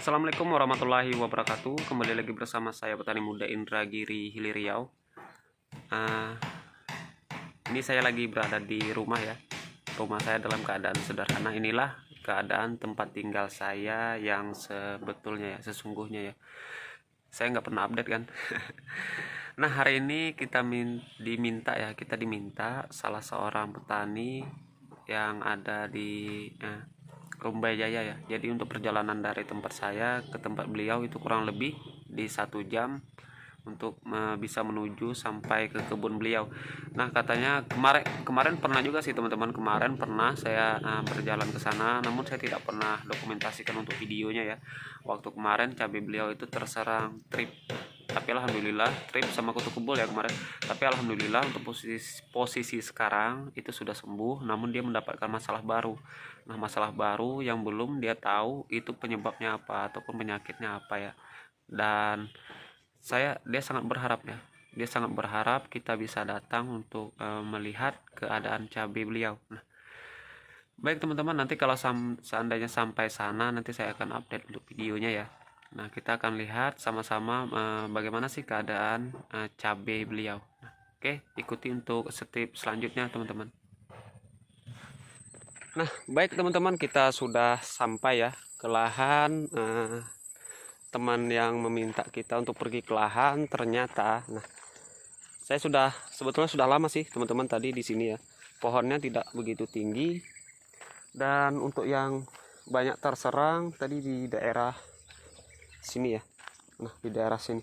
Assalamualaikum warahmatullahi wabarakatuh. Kembali lagi bersama saya petani muda Indra Giri Hilir Riau. Ini saya lagi berada di rumah ya. Rumah saya dalam keadaan sederhana. Inilah keadaan tempat tinggal saya yang sebetulnya ya, sesungguhnya ya. Saya nggak pernah update kan. Nah, hari ini kita diminta salah seorang petani yang ada di Rumbai Jaya ya. Jadi untuk perjalanan dari tempat saya ke tempat beliau itu kurang lebih di 1 jam untuk bisa menuju sampai ke kebun beliau. Nah, katanya kemarin pernah juga sih teman-teman, kemarin pernah saya berjalan ke sana, namun saya tidak pernah dokumentasikan untuk videonya ya. Waktu kemarin cabai beliau itu terserang trip, tapi alhamdulillah trip sama kutu kebul ya kemarin. Tapi alhamdulillah untuk posisi sekarang itu sudah sembuh, namun dia mendapatkan masalah baru. Nah, masalah baru yang belum dia tahu itu penyebabnya apa ataupun penyakitnya apa ya. Dan dia sangat berharap ya. Dia sangat berharap kita bisa datang untuk melihat keadaan cabai beliau. Nah, baik teman-teman, nanti kalau seandainya sampai sana nanti saya akan update untuk videonya ya. Nah, kita akan lihat sama-sama bagaimana sih keadaan cabai beliau. Nah, oke, ikuti untuk step selanjutnya teman-teman. Nah, baik teman-teman, kita sudah sampai ya ke lahan teman yang meminta kita untuk pergi ke lahan. Ternyata, nah, saya sebetulnya sudah lama sih teman-teman tadi di sini ya. Pohonnya tidak begitu tinggi, dan untuk yang banyak terserang tadi di daerah sini ya. Nah, di daerah sini.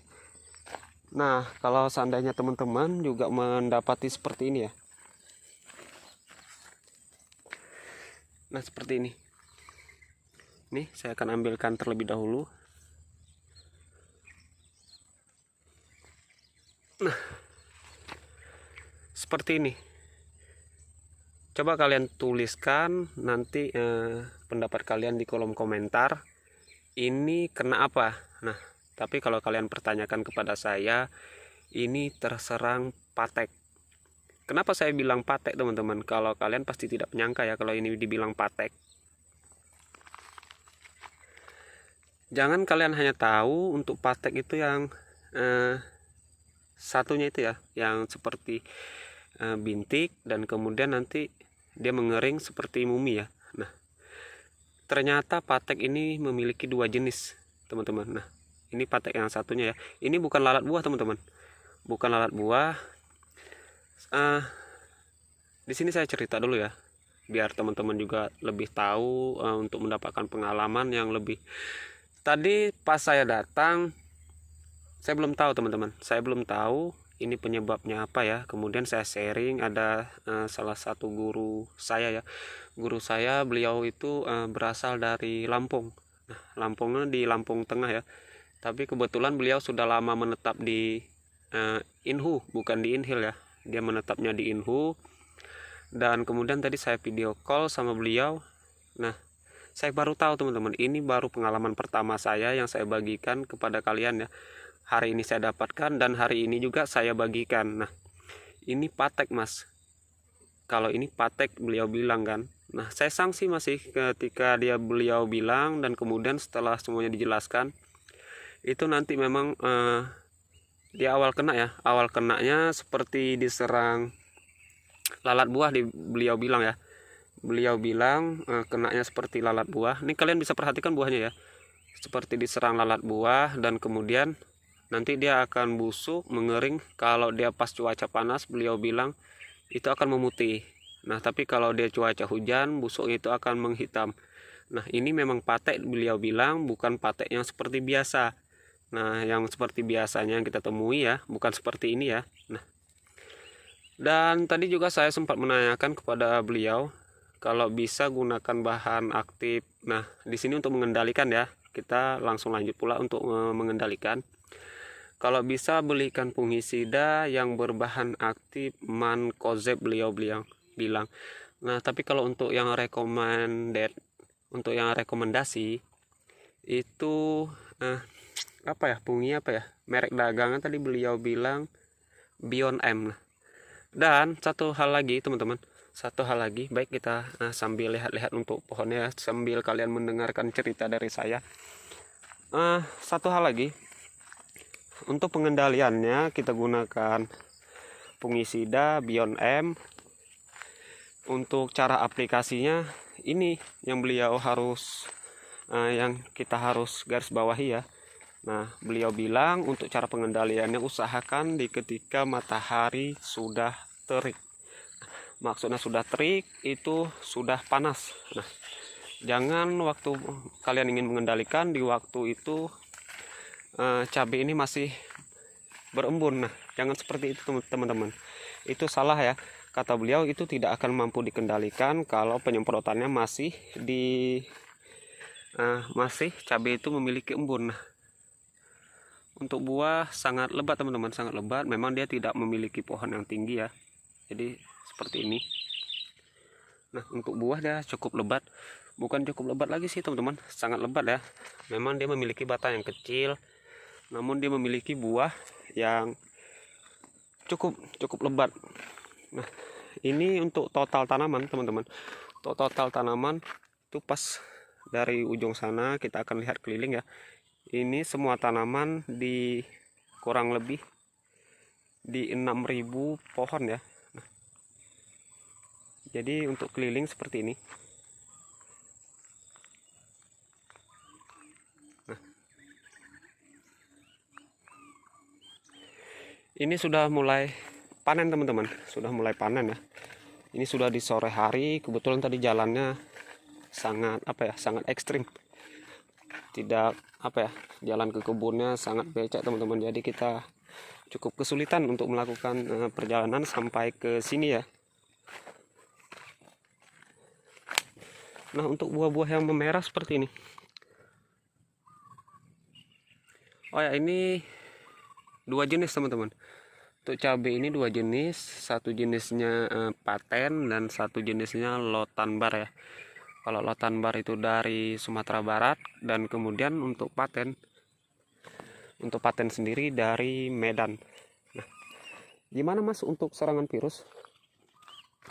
Nah, kalau seandainya teman-teman juga mendapati seperti ini ya. Nah, seperti ini. Nih, saya akan ambilkan terlebih dahulu. Nah, seperti ini. Coba kalian tuliskan nanti pendapat kalian di kolom komentar. Ini kena apa? Nah, tapi kalau kalian pertanyakan kepada saya, ini terserang patek. Kenapa saya bilang patek teman-teman? Kalau kalian pasti tidak menyangka ya kalau ini dibilang patek. Jangan kalian hanya tahu untuk patek itu yang satunya itu ya, yang seperti bintik dan kemudian nanti dia mengering seperti mumi ya. Nah, ternyata patek ini memiliki dua jenis teman-teman. Nah, ini patek yang satunya ya. Ini bukan lalat buah teman-teman, bukan lalat buah. Di sini saya cerita dulu ya, biar teman-teman juga lebih tahu untuk mendapatkan pengalaman yang lebih. Tadi pas saya datang, saya belum tahu teman-teman, saya belum tahu ini penyebabnya apa ya. Kemudian saya sharing, ada salah satu guru saya ya. Guru saya beliau itu berasal dari Lampung. Nah, Lampungnya di Lampung Tengah ya. Tapi kebetulan beliau sudah lama menetap di Inhu, bukan di Inhil ya. Dia menetapnya di Inhu. Dan kemudian tadi saya video call sama beliau. Nah, saya baru tahu teman-teman, ini baru pengalaman pertama saya yang saya bagikan kepada kalian ya. Hari ini saya dapatkan dan hari ini juga saya bagikan. Nah, ini patek mas. Kalau ini patek beliau bilang kan. Nah, saya sanksi masih ketika beliau bilang, dan kemudian setelah semuanya dijelaskan, itu nanti memang di awal kena ya. Awal kenanya seperti diserang lalat buah, beliau bilang ya. Beliau bilang kenanya seperti lalat buah. Ini kalian bisa perhatikan buahnya ya, seperti diserang lalat buah, dan kemudian nanti dia akan busuk, mengering. Kalau dia pas cuaca panas, beliau bilang itu akan memutih. Nah, tapi kalau dia cuaca hujan, busuk itu akan menghitam. Nah, ini memang patek beliau bilang, bukan patek yang seperti biasa. Nah, yang seperti biasanya yang kita temui ya, bukan seperti ini ya. Nah, dan tadi juga saya sempat menanyakan kepada beliau kalau bisa gunakan bahan aktif. Nah, di sini untuk mengendalikan ya, kita langsung lanjut pula untuk mengendalikan. Kalau bisa belikan fungisida yang berbahan aktif Mancozeb, beliau bilang. Nah, tapi kalau untuk yang rekomendasi itu apa ya, merek dagangan tadi beliau bilang Beyond M. Dan satu hal lagi teman-teman, baik kita sambil lihat-lihat untuk pohonnya, sambil kalian mendengarkan cerita dari saya. Satu hal lagi, untuk pengendaliannya kita gunakan fungisida Beyond M. Untuk cara aplikasinya ini yang beliau harus yang kita harus garis bawahi ya. Nah, beliau bilang untuk cara pengendaliannya usahakan di ketika matahari sudah terik. Maksudnya sudah terik itu sudah panas. Nah, jangan waktu kalian ingin mengendalikan di waktu itu cabai ini masih berembun. Nah, jangan seperti itu teman-teman. Itu salah ya. Kata beliau itu tidak akan mampu dikendalikan kalau penyemprotannya masih cabai itu memiliki embun. Nah, untuk buah sangat lebat teman-teman, sangat lebat. Memang dia tidak memiliki pohon yang tinggi ya. Jadi seperti ini. Nah, untuk buah dia cukup lebat. Bukan cukup lebat lagi sih teman-teman, sangat lebat ya. Memang dia memiliki batang yang kecil, namun dia memiliki buah yang cukup lebat. Nah, ini untuk total tanaman teman-teman. Untuk total tanaman itu pas dari ujung sana kita akan lihat keliling ya. Ini semua tanaman di kurang lebih di 6.000 pohon ya. Nah, jadi untuk keliling seperti ini. Nah, ini sudah mulai panen teman-teman, sudah mulai panen ya. Ini sudah di sore hari, kebetulan tadi jalannya sangat sangat ekstrim. Tidak jalan ke kebunnya sangat becek teman-teman. Jadi kita cukup kesulitan untuk melakukan perjalanan sampai ke sini ya. Nah, untuk buah-buah yang memerah seperti ini. Oh ya, ini dua jenis teman-teman. Untuk cabai ini dua jenis, satu jenisnya paten dan satu jenisnya lotanbar ya. Kalau lotanbar itu dari Sumatera Barat, dan kemudian untuk paten sendiri dari Medan. Nah, gimana mas untuk serangan virus?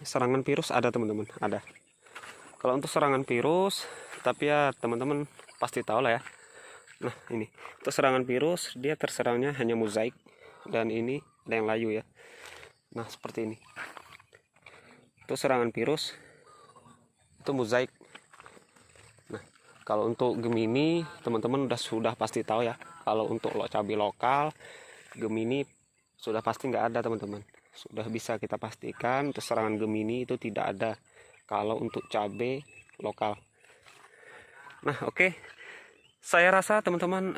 Serangan virus ada teman-teman, ada. Kalau untuk serangan virus, tapi ya teman-teman pasti tahu lah ya. Nah, ini untuk serangan virus dia terserangnya hanya mozaik, dan ini ada yang layu ya. Nah, seperti ini. Untuk serangan virus itu mozaik. Nah, kalau untuk Gemini teman-teman sudah pasti tahu ya. Kalau untuk cabai lokal Gemini sudah pasti nggak ada teman-teman. Sudah bisa kita pastikan untuk serangan Gemini itu tidak ada kalau untuk cabai lokal. Nah, oke. Saya rasa teman-teman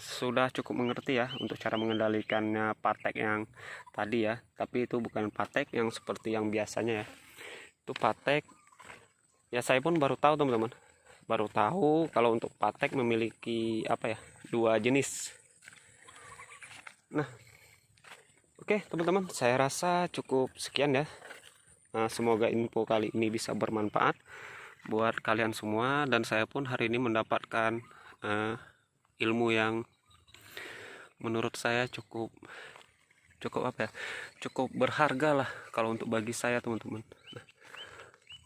sudah cukup mengerti ya untuk cara mengendalikannya patek yang tadi ya. Tapi itu bukan patek yang seperti yang biasanya ya. Itu patek ya, saya pun baru tahu teman-teman. Baru tahu kalau untuk patek memiliki dua jenis. Nah, oke teman-teman, saya rasa cukup sekian ya. Nah, semoga info kali ini bisa bermanfaat buat kalian semua, dan saya pun hari ini mendapatkan ilmu yang menurut saya cukup berharga lah kalau untuk bagi saya teman-teman. Nah,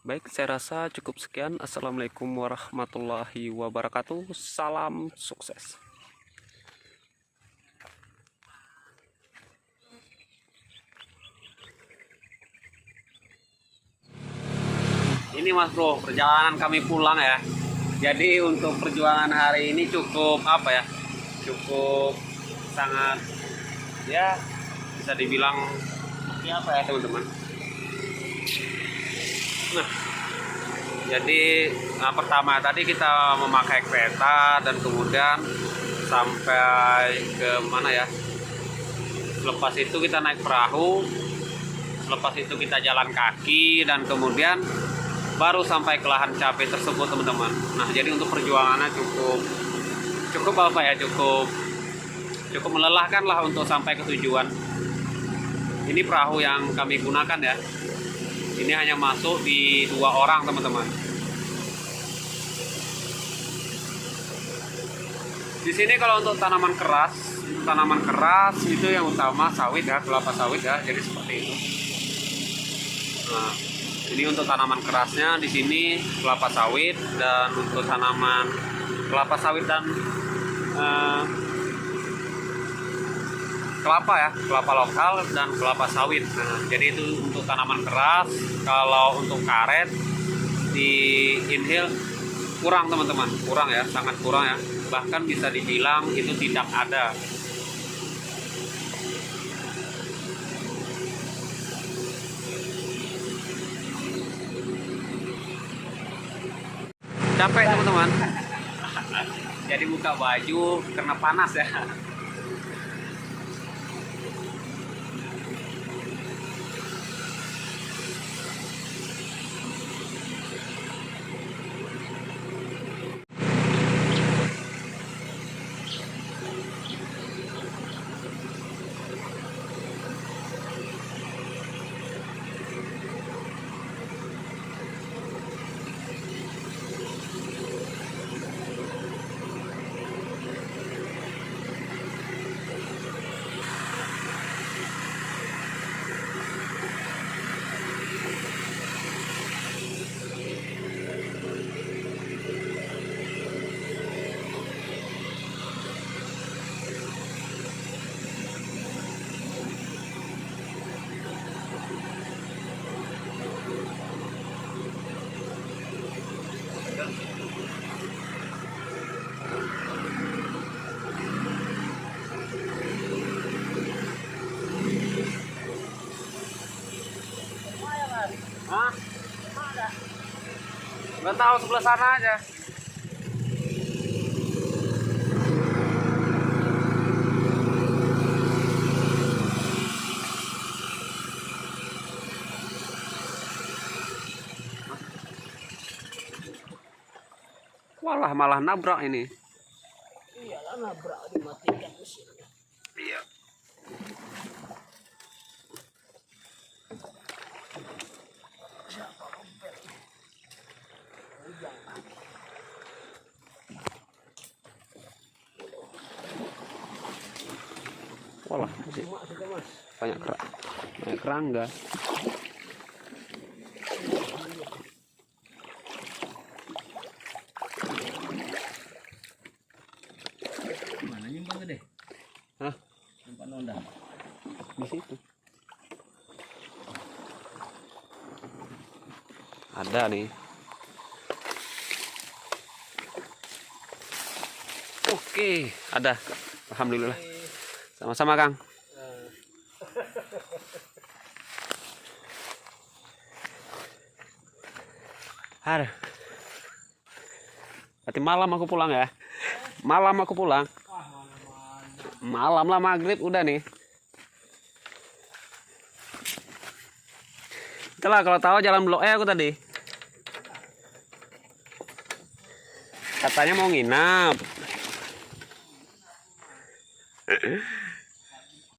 baik, saya rasa cukup sekian. Assalamualaikum warahmatullahi wabarakatuh. Salam sukses. Ini mas bro, perjalanan kami pulang ya. Jadi untuk perjuangan hari ini cukup cukup sangat ya, bisa dibilang ya teman-teman. Nah, jadi pertama tadi kita memakai kereta dan kemudian sampai ke mana ya. Lepas itu kita naik perahu, lepas itu kita jalan kaki, dan kemudian baru sampai ke lahan cabai tersebut teman-teman. Nah, jadi untuk perjuangannya cukup melelahkan lah untuk sampai ke tujuan. Ini perahu yang kami gunakan ya. Ini hanya masuk di 2 orang teman-teman. Di sini kalau untuk tanaman keras itu yang utama sawit ya, kelapa sawit ya. Jadi seperti itu. Nah, ini untuk tanaman kerasnya di sini kelapa sawit, dan untuk tanaman kelapa sawit dan eh, kelapa ya, kelapa lokal dan kelapa sawit. Nah, jadi itu untuk tanaman keras. Kalau untuk karet di Inhil kurang teman-teman, kurang ya, sangat kurang ya. Bahkan bisa dibilang itu tidak ada. Capek teman-teman. Jadi buka baju karena panas ya. Hah? Nggak tahu, sebelah sana aja. Walah, malah nabrak ini. Iyalah, nabrak, dimatikan mesinnya. Iya. Walah, banyak kerangga. Mana nyumbang gede? Hah? Nyumbang nondang. Di situ. Ada nih. Oke, ada. Alhamdulillah. Sama-sama, Kang. Aduh. Berarti malam aku pulang ya. Malam aku pulang. Malam lah, maghrib udah nih. Itulah kalau tahu jalan Blok E aku tadi. Katanya mau nginap.